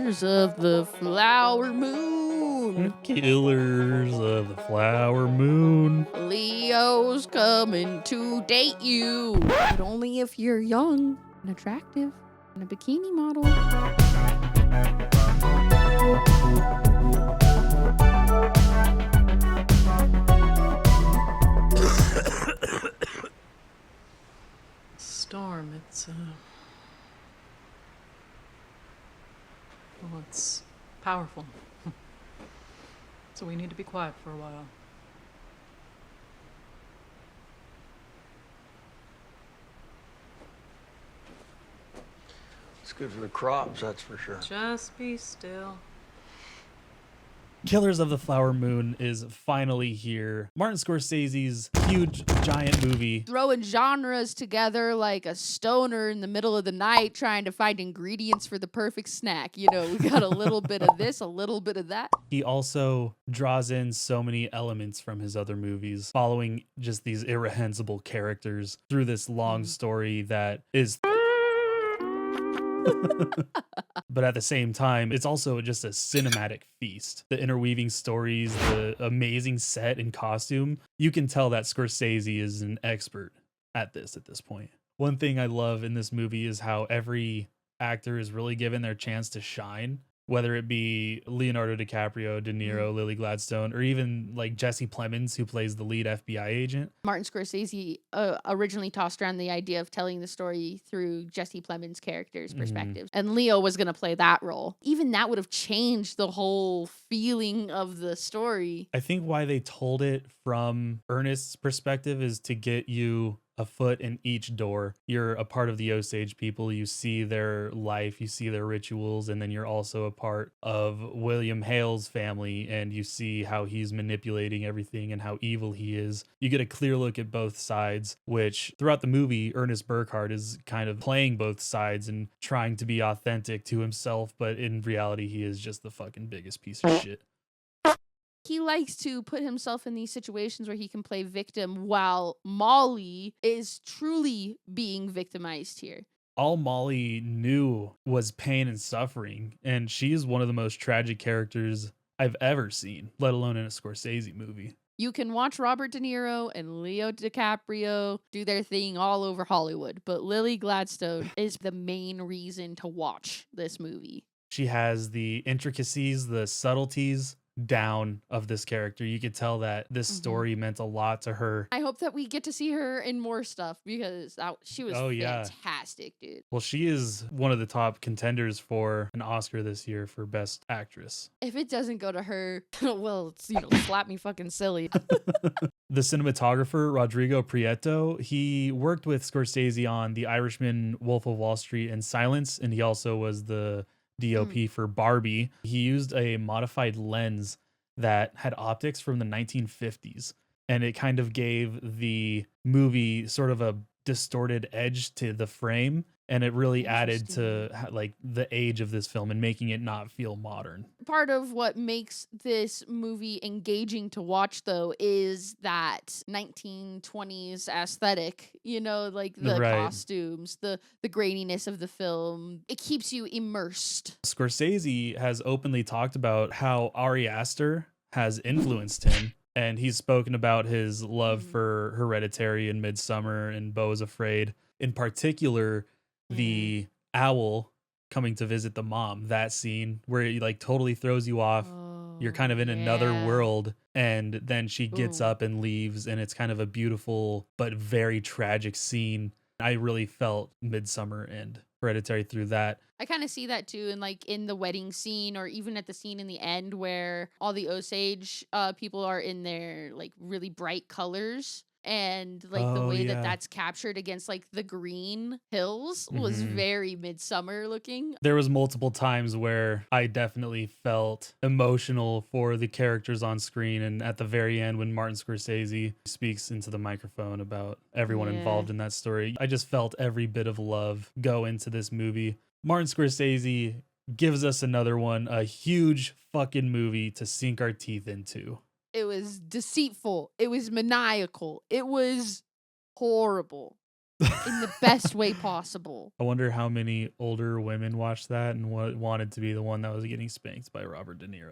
Killers of the Flower Moon. Killers of the Flower Moon. Leo's coming to date you. But only if you're young and attractive and a bikini model. Storm, it's powerful. So we need to be quiet for a while. It's good for the crops, that's for sure. Just be still. Killers of the Flower Moon is finally here. Martin Scorsese's huge, giant movie. Throwing genres together like a stoner in the middle of the night trying to find ingredients for the perfect snack. You know, we got a little bit of this, a little bit of that. He also draws in so many elements from his other movies, following just these irrehensible characters through this long story that is... But at the same time, it's also just a cinematic feast. The interweaving stories, the amazing set and costume. You can tell that Scorsese is an expert at this point. One thing I love in this movie is how every actor is really given their chance to shine. Whether it be Leonardo DiCaprio, De Niro, Lily Gladstone, or even like Jesse Plemons, who plays the lead FBI agent. Martin Scorsese originally tossed around the idea of telling the story through Jesse Plemons' character's perspective. And Leo was going to play that role. Even that would have changed the whole feeling of the story. I think why they told it from Ernest's perspective is to get you a foot in each door. You're a part of the Osage people. You see their life, you see their rituals, and then you're also a part of William Hale's family, and you see how he's manipulating everything and how evil he is. You get a clear look at both sides, which throughout the movie, Ernest Burkhart is kind of playing both sides and trying to be authentic to himself, but in reality, he is just the fucking biggest piece of shit. He likes to put himself in these situations where he can play victim while Molly is truly being victimized here. All Molly knew was pain and suffering, and she is one of the most tragic characters I've ever seen, let alone in a Scorsese movie. You can watch Robert De Niro and Leo DiCaprio do their thing all over Hollywood, but Lily Gladstone is the main reason to watch this movie. She has the intricacies, the subtleties down of this character. You could tell that this story meant a lot to her. I hope that we get to see her in more stuff because she was fantastic, dude. Well, she is one of the top contenders for an Oscar this year for Best Actress. If it doesn't go to her, well, it's, slap me fucking silly. The cinematographer, Rodrigo Prieto, he worked with Scorsese on The Irishman, Wolf of Wall Street, and Silence, and he also was the DOP for Barbie. He used a modified lens that had optics from the 1950s, and it kind of gave the movie sort of a distorted edge to the frame, and it really added to like the age of this film and making it not feel modern. Part of what makes this movie engaging to watch, though, is that 1920s aesthetic, like the costumes, the graininess of the film. It keeps you immersed. Scorsese has openly talked about how Ari Aster has influenced him. And he's spoken about his love for Hereditary and Midsummer and Beau is Afraid. In particular, the owl coming to visit the mom, that scene where it like totally throws you off. You're kind of in another world, and then she gets up and leaves, and it's kind of a beautiful but very tragic scene. I really felt Midsummer and Hereditary through that. I kind of see that too, and like in the wedding scene, or even at the scene in the end where all the Osage people are in their like really bright colors, and like the way that that's captured against like the green hills was very Midsummer looking. There was multiple times where I definitely felt emotional for the characters on screen, and at the very end when Martin Scorsese speaks into the microphone about everyone involved in that story, I just felt every bit of love go into this movie. Martin Scorsese gives us another one, a huge fucking movie to sink our teeth into. It was deceitful. It was maniacal. It was horrible. in the best way possible. I wonder how many older women watched that and wanted to be the one that was getting spanked by Robert De Niro.